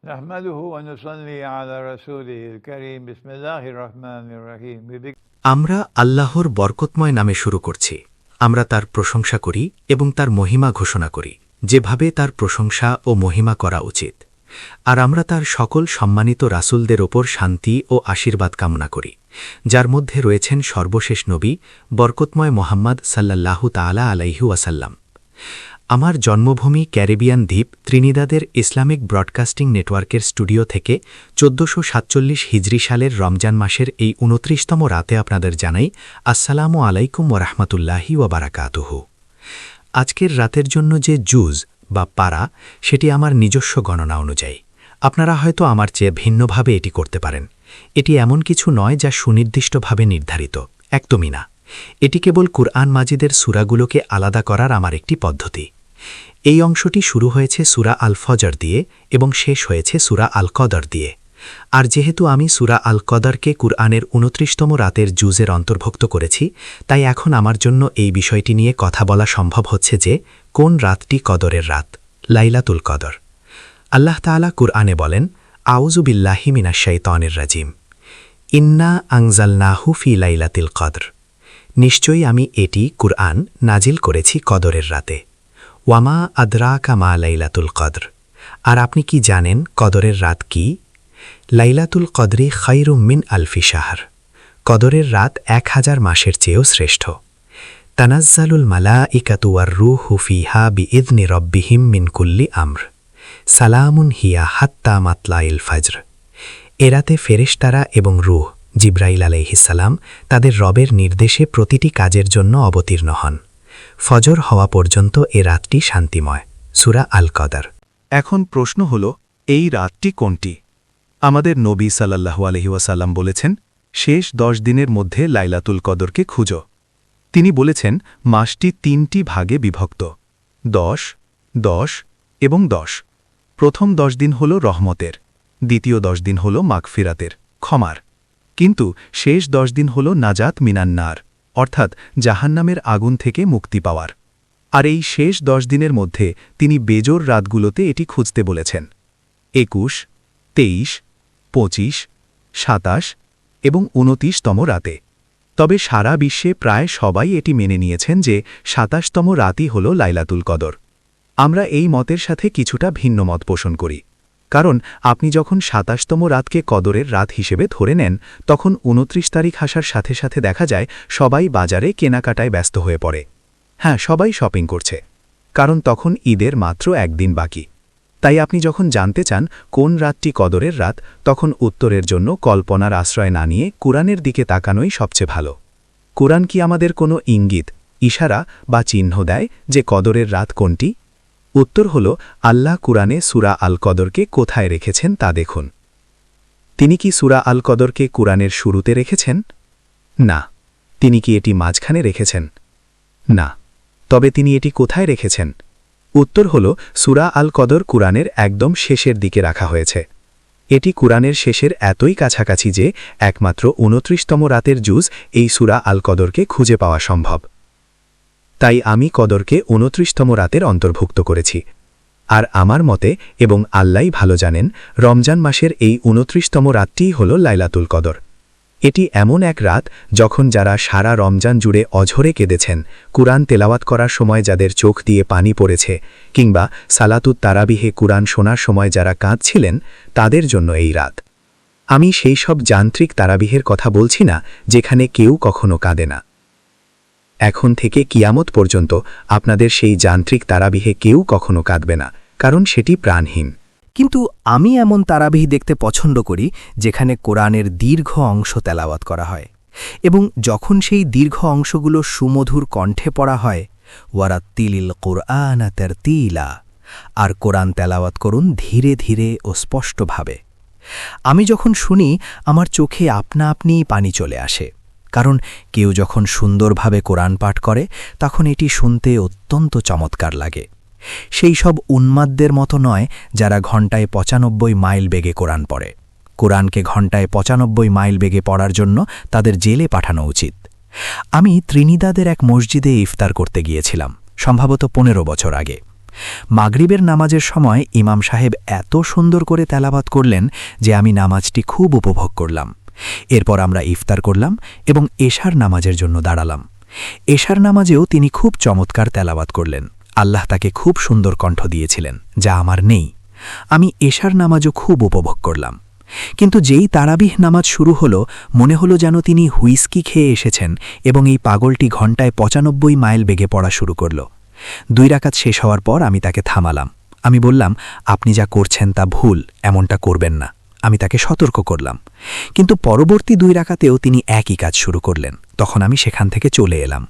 نحمده ونصلي على رسوله الكريم بسم الله الرحمن الرحيم আমরা আল্লাহর বরকতময় নামে শুরু করছি। আমরা তার প্রশংসা করি এবং তার মহিমা ঘোষণা করি, যেভাবে তার প্রশংসা ও মহিমা করা উচিত। আর আমরা তার সকল সম্মানিত রাসূলদের ওপর শান্তি ও আশীর্বাদ কামনা করি, যার মধ্যে রয়েছেন সর্বশেষ নবী বরকতময় মোহাম্মদ সাল্লাল্লাহু তাআলা আলাইহি ওয়াসাল্লাম। আমার জন্মভূমি ক্যারিবিয়ান দ্বীপ ত্রিনিদাদের ইসলামিক ব্রডকাস্টিং নেটওয়ার্কের স্টুডিও থেকে ১৪৪৭ হিজরি সালের রমজান মাসের এই ২৯তম রাতে আপনাদের জানাই আসসালামু আলাইকুম ওয়ারাহমাতুল্লাহি ওয়াবারাকাতুহু। আজকের রাতের জন্য যে জুজ বা পারা, সেটি আমার নিজস্ব গণনা অনুযায়ী। আপনারা হয়তো আমার চেয়ে ভিন্নভাবে এটি করতে পারেন। এটি এমন কিছু নয় যা সুনির্দিষ্টভাবে নির্ধারিত, একদমই না। এটি কেবল কুরআন মাজিদের সূরাগুলোকে আলাদা করার আমার একটি পদ্ধতি। এই অংশটি শুরু হয়েছে সূরা আল ফজর দিয়ে এবং শেষ হয়েছে সূরা আল কদর দিয়ে। আর যেহেতু আমি সূরা আল কদরকে কুরআনের ২৯তম রাতের জুজের অন্তর্ভুক্ত করেছি, তাই এখন আমার জন্য এই বিষয়টি নিয়ে কথা বলা সম্ভব হচ্ছে যে কোন রাতটি কদরের রাত, লাইলাতুল কদর। আল্লাহ তাআলা কুরআনে বলেন, আউযু বিল্লাহি মিনাশ শাইতানির রাজিম, ইন্না আনজালনাহু ফি লাইলাতিল কদর। নিশ্চয়ই আমি এটি কুরআন নাজিল করেছি কদরের রাতে। ওয়ামা আদরাকা মা লাইলাতুল কদর। আর আপনি কি জানেন কদরের রাত কি? লাইলাতুল কদরি খায়রুম মিন আলফি শাহর। কদরের রাত ১০০০ মাসের চেয়েও শ্রেষ্ঠ। তানাজ্জালুল মালাইকাতু ওয়ার রূহু ফিহা বিইذনি রব্বিহিম মিন কুল্লি আমর, সালামুন হিয়া হাত্তা মাতলাইল ফজর। এ রাতে ফেরেশতারা এবং রূহ জিবরাইল আলাইহিসসালাম তাদের রবের নির্দেশে প্রতিটি কাজের জন্য অবতীর্ণ হন। ফজর হওয়া পর্যন্ত এ রাতটি শান্তিময়। সূরা আল কদর। এখন প্রশ্ন হল, এই রাতটি কোনটি? আমাদের নবী সাল্লাল্লাহু আলাইহি ওয়াসাল্লাম বলেছেন, শেষ ১০ দিনের মধ্যে লাইলাতুল কদরকে খুঁজো। তিনি বলেছেন মাসটি ৩টি ভাগে বিভক্ত, ১০, ১০ এবং ১০। প্রথম ১০ দিন হল রহমতের, দ্বিতীয় ১০ দিন হল মাগফিরাতের, ক্ষমার। কিন্তু শেষ ১০ দিন হল নাজাত মিনান্নার, অর্থাৎ জাহান্নামের আগুন থেকে মুক্তি পাওয়ার। আর এই শেষ ১০ দিনের মধ্যে তিনি বেজোর রাতগুলোতে এটি খুঁজতে বলেছেন, ২১, ২৩, ২৫, ২৭ এবং ২৯তম রাতে। তবে সারা বিশ্বে প্রায় সবাই এটি মেনে নিয়েছেন যে ২৭তম রাতই হল লাইলাতুল কদর। আমরা এই মতের সাথে কিছুটা ভিন্ন মত পোষণ করি, কারণ আপনি যখন ২৭তম রাতকে কদরের রাত হিসেবে ধরে নেন, তখন ২৯ তারিখ আসার সাথে সাথে দেখা যায় সবাই বাজারে কেনাকাটায় ব্যস্ত হয়ে পড়ে। হ্যাঁ, সবাই শপিং করছে, কারণ তখন ঈদের মাত্র একদিন বাকি। তাই আপনি যখন জানতে চান কোন রাতটি কদরের রাত, তখন উত্তরের জন্য কল্পনার আশ্রয় না নিয়ে কুরআনের দিকে তাকানোই সবচেয়ে ভালো। কুরআন কি আমাদের কোনো ইঙ্গিত, ইশারা বা চিহ্ন দেয় যে কদরের রাত কোনটি? উত্তর হল, আল্লাহ কুরআনে সূরা আল কদরকে কোথায় রেখেছেন তা দেখুন। তিনি কি সূরা আল কদরকে কুরআনের শুরুতে রেখেছেন? না। তিনি কি এটি মাঝখানে রেখেছেন? না। তবে তিনি এটি কোথায় রেখেছেন? উত্তর হল, সূরা আল কদর কুরআনের একদম শেষের দিকে রাখা হয়েছে। এটি কুরআনের শেষের এতই কাছাকাছি যে একমাত্র ২৯তম রাতের জুজ এই সূরা আল কদরকে খুঁজে পাওয়া সম্ভব। তাই আমি কদরকে ২৯তম রাতের অন্তর্ভুক্ত করেছি। আর আমার মতে, এবং আল্লাহই ভালো জানেন, রমজান মাসের এই ২৯তম রাতটিই হল লাইলাতুল কদর। এটি এমন এক রাত যখন যারা সারা রমজান জুড়ে অঝরে কেঁদেছেন, কুরআন তেলাওয়াত করার সময় যাদের চোখ দিয়ে পানি পড়েছে, কিংবা সালাতুত তারাবিহে কুরআন শোনার সময় যারা কাঁদছিলেন, তাদের জন্য এই রাত। আমি সেই সব যান্ত্রিক তারাবিহের কথা বলছি না যেখানে কেউ কখনো কাঁদে না। এখন থেকে কিয়ামত পর্যন্ত আপনাদের সেই যান্ত্রিক তারাবিহে কেউ কখনো কাঁদবে না, কারণ সেটি প্রাণহীন। কিন্তু আমি এমন তারাবিহ দেখতে পছন্দ করি যেখানে কোরআনের দীর্ঘ অংশ তেলাওয়াত করা হয়, এবং যখন সেই দীর্ঘ অংশগুলো সুমধুর কণ্ঠে পড়া হয়, ওয়ারাত্তিলিল কুরআনা তারতিলা, আর কোরআন তেলাওয়াত করুন ধীরে ধীরে ও স্পষ্টভাবে। আমি যখন শুনি, আমার চোখে আপনা আপনিই পানি চলে আসে, কারণ কেউ যখন সুন্দরভাবে কোরআন পাঠ করে তখন এটি শুনতে অত্যন্ত চমৎকার লাগে। সেই সব উন্মাদদের মতো নয় যারা ঘণ্টায় ৯৫ মাইল বেগে কোরআন পড়ে। কোরআনকে ঘণ্টায় ৯৫ মাইল বেগে পড়ার জন্য তাদের জেলে পাঠানো উচিত। আমি ত্রিনিদাদের এক মসজিদে ইফতার করতে গিয়েছিলাম, সম্ভবত ১৫ বছর আগে। মাগরিবের নামাজের সময় ইমাম সাহেব এত সুন্দর করে তেলাওয়াত করলেন যে আমি নামাজটি খুব উপভোগ করলাম। এরপর আমরা ইফতার করলাম এবং এশার নামাজের জন্য দাঁড়ালাম। এশার নামাজেও তিনি খুব চমৎকার তেলাওয়াত করলেন। আল্লাহ তাকে খুব সুন্দর কণ্ঠ দিয়েছিলেন, যা আমার নেই। আমি এশার নামাজও খুব উপভোগ করলাম। কিন্তু যেই তারাবিহ নামাজ শুরু হলো, মনে হলো যেন তিনি হুইস্কি খেয়ে এসেছেন এবং এই পাগলটি ঘণ্টায় ৯৫ মাইল বেগে পড়া শুরু করল। ২ রাকাত শেষ হওয়ার পর আমি তাকে থামালাম। আমি বললাম, আপনি যা করছেন তা ভুল, এমনটা করবেন না। আমি তাকে সতর্ক করলাম। কিন্তু পরবর্তী ২ রাকাতেও তিনি একই কাজ শুরু করলেন। তখন আমি সেখান থেকে চলে এলাম।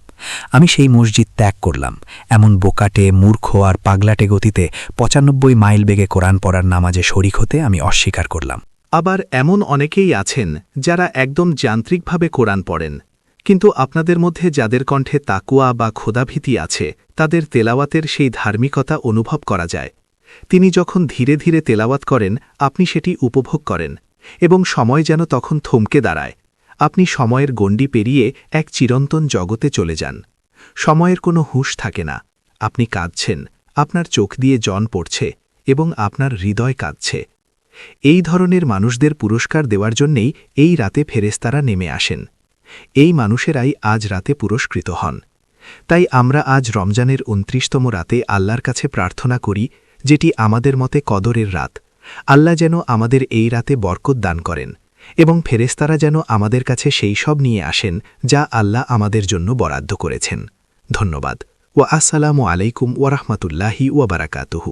আমি সেই মসজিদ ত্যাগ করলাম। এমন বোকাটে, মূর্খ আর পাগলাটে গতিতে ৯৫ মাইল বেগে কোরআন পড়ার নামাজে শরিক হতে আমি অস্বীকার করলাম। আবার এমন অনেকেই আছেন যারা একদম যান্ত্রিকভাবে কোরআন পড়েন, কিন্তু আপনাদের মধ্যে যাদের কণ্ঠে তাকুয়া বা খোদাভীতি আছে, তাদের তেলাওয়াতের সেই ধার্মিকতা অনুভব করা যায়। তিনি যখন ধীরে ধীরে তেলাওয়াত করেন, আপনি সেটি উপভোগ করেন এবং সময় যেন তখন থমকে দাঁড়ায়। আপনি সময়ের গণ্ডি পেরিয়ে এক চিরন্তন জগতে চলে যান। সময়ের কোনো হুঁশ থাকে না। আপনি কাঁদছেন, আপনার চোখ দিয়ে জন পড়ছে এবং আপনার হৃদয় কাঁদছে। এই ধরনের মানুষদের পুরস্কার দেওয়ার জন্যেই এই রাতে ফেরেশতারা নেমে আসেন। এই মানুষেরাই আজ রাতে পুরস্কৃত হন। তাই আমরা আজ রমজানের ২৯তম রাতে আল্লাহর কাছে প্রার্থনা করি, যেটি আমাদের মতে কদরের রাত। আল্লাহ যেন আমাদের এই রাতে বরকত দান করেন এবং ফেরেশতারা যেন আমাদের কাছে সেই সব নিয়ে আসেন যা আল্লাহ আমাদের জন্য বরাদ্দ করেছেন। ধন্যবাদ। ওয়া আসসালামু আলাইকুম ওয়া রাহমাতুল্লাহি ওয়া বারাকাতুহু।